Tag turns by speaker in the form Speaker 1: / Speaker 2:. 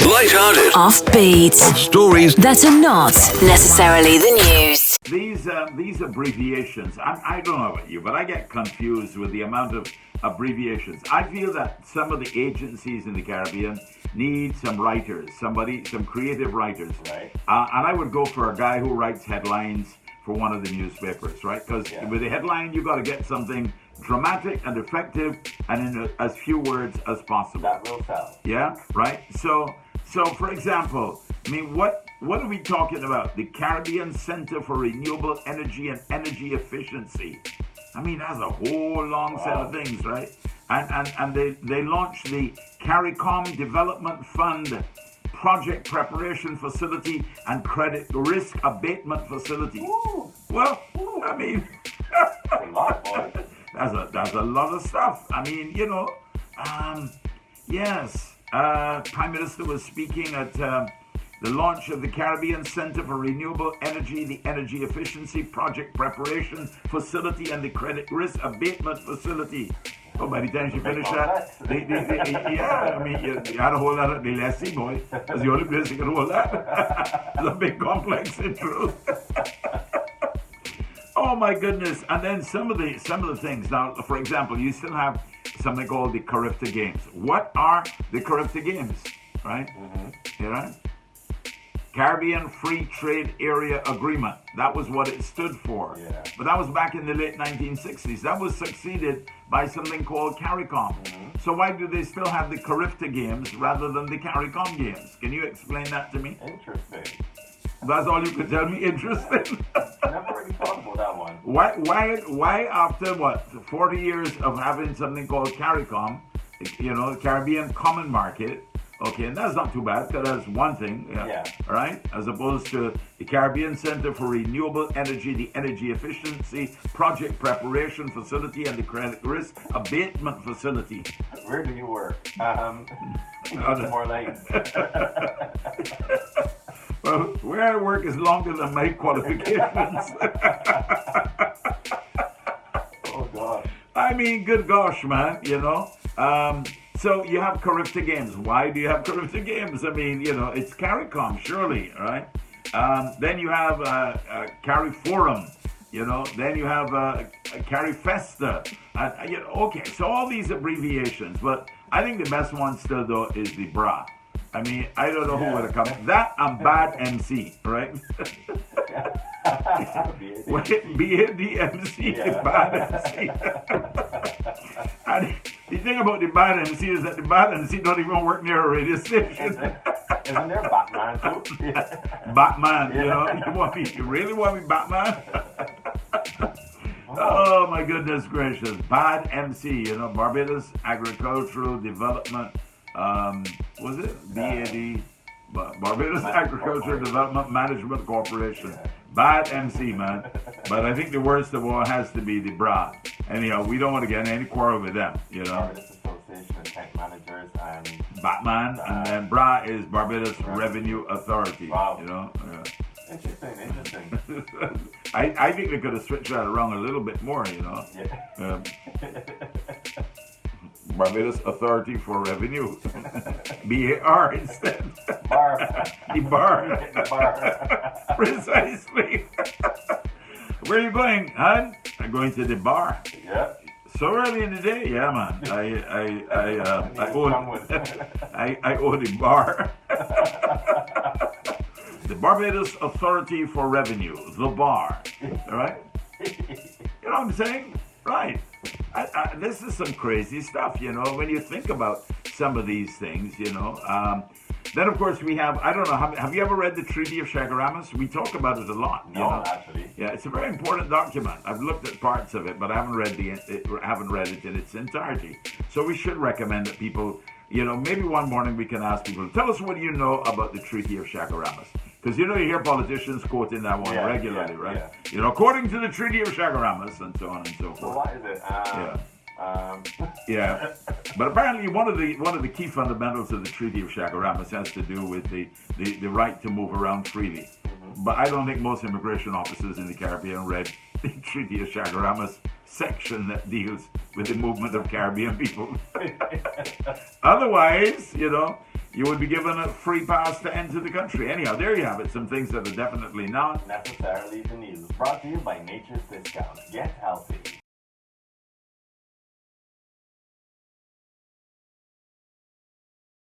Speaker 1: Light-hearted.
Speaker 2: Offbeat.
Speaker 1: Stories
Speaker 2: that are not necessarily the news.
Speaker 3: These abbreviations, I don't know about you, but I get confused with the amount of abbreviations. I feel that some of the agencies in the Caribbean need some writers, some creative writers.
Speaker 4: Right.
Speaker 3: And I would go for a guy who writes headlines for one of the newspapers, right? Because with a headline, you got to get something dramatic and effective and in as few words as possible.
Speaker 4: That will sell.
Speaker 3: Yeah, right. So for example, I mean, what are we talking about? The Caribbean Center for Renewable Energy and Energy Efficiency. I mean, that's a whole long set of things, right? And they launched the CARICOM Development Fund Project Preparation Facility and Credit Risk Abatement Facility.
Speaker 4: Ooh.
Speaker 3: Well, I mean,
Speaker 4: A lot, boy.
Speaker 3: that's a lot of stuff. I mean, yes. Prime Minister was speaking at the launch of the Caribbean Center for Renewable Energy, the Energy Efficiency Project Preparation Facility, and the Credit Risk Abatement Facility. Oh, by the time she finished that, I mean, you had a whole lot of the Lassie, boy. That's the only place you could hold that. It's a big complex in truth. Oh my goodness! And then some of the things. Now, for example, you still have something called the Caribbean Games. What are the Caribbean Games? Right? Mm-hmm. You know? Caribbean Free Trade Area Agreement. That was what it stood for.
Speaker 4: Yeah.
Speaker 3: But that was back in the late 1960s. That was succeeded by something called CARICOM.
Speaker 4: Mm-hmm.
Speaker 3: So why do they still have the Caribbean Games rather than the CARICOM Games? Can you explain that to me?
Speaker 4: Interesting.
Speaker 3: That's all you could tell me? Interesting.
Speaker 4: Never really thought about that one.
Speaker 3: Why after 40 years of having something called CARICOM, the Caribbean Common Market, okay, and that's not too bad because that's one thing, right? As opposed to the Caribbean Center for Renewable Energy, the Energy Efficiency Project Preparation Facility, and the Credit Risk Abatement Facility.
Speaker 4: Where do you work? More lanes.
Speaker 3: Well, where I work is longer than my qualifications.
Speaker 4: Oh, God.
Speaker 3: I mean, good gosh, man, So you have Caribbean Games. Why do you have Caribbean Games? I mean, it's CARICOM, surely, right? Then you have Cari Forum, then you have Cari Festa. Okay, so all these abbreviations, but I think the best one still, though, is the BRA. I mean, I don't know who would have come. That and Bad MC, right? B-A-D-M-C, Bad MC. And the thing about the Bad MC is that the Bad MC don't even work near a radio station.
Speaker 4: Isn't there Batman too?
Speaker 3: Batman, you really want me Batman? Oh my goodness gracious. Bad MC, Barbados Agricultural Development, was it? BAD? Barbados Agricultural Development Management Corporation.
Speaker 4: Yeah.
Speaker 3: Bad MC, man. But I think the worst of all has to be the BRA. Anyhow, we don't want to get in any quarrel with them,
Speaker 4: Barbados Association of Tech Managers and
Speaker 3: Batman, and then BRA is Barbados Revenue Authority.
Speaker 4: Wow. Interesting.
Speaker 3: I think they could have switched that around a little bit more,
Speaker 4: Yeah.
Speaker 3: Barbados Authority for Revenue. BAR instead.
Speaker 4: Bar.
Speaker 3: The bar.
Speaker 4: The bar.
Speaker 3: Precisely. Where are you going, hon? I'm going to the bar.
Speaker 4: Yeah.
Speaker 3: So early in the day, yeah, man. I own the bar. The Barbados Authority for Revenue, the bar. All right? You know what I'm saying? Right. This is some crazy stuff, when you think about some of these things, Then, of course, we have, I don't know, have you ever read the Treaty of Chaguaramas? We talk about it a lot.
Speaker 4: No, actually.
Speaker 3: Yeah, it's a very important document. I've looked at parts of it, but I haven't read it in its entirety. So we should recommend that people, maybe one morning we can ask people, tell us what you know about the Treaty of Chaguaramas. Because, you hear politicians quoting that one regularly, right?
Speaker 4: Yeah.
Speaker 3: According to the Treaty of Chaguaramas, and so on and so forth.
Speaker 4: So what is it?
Speaker 3: Yeah, but apparently one of the key fundamentals of the Treaty of Chaguaramas has to do with the right to move around freely. Mm-hmm. But I don't think most immigration officers in the Caribbean read the Treaty of Chaguaramas section that deals with the movement of Caribbean people. Otherwise, you would be given a free pass to enter the country. Anyhow, there you have it. Some things that are definitely not
Speaker 4: necessarily the news. Brought to you by Nature's Discount. Get healthy.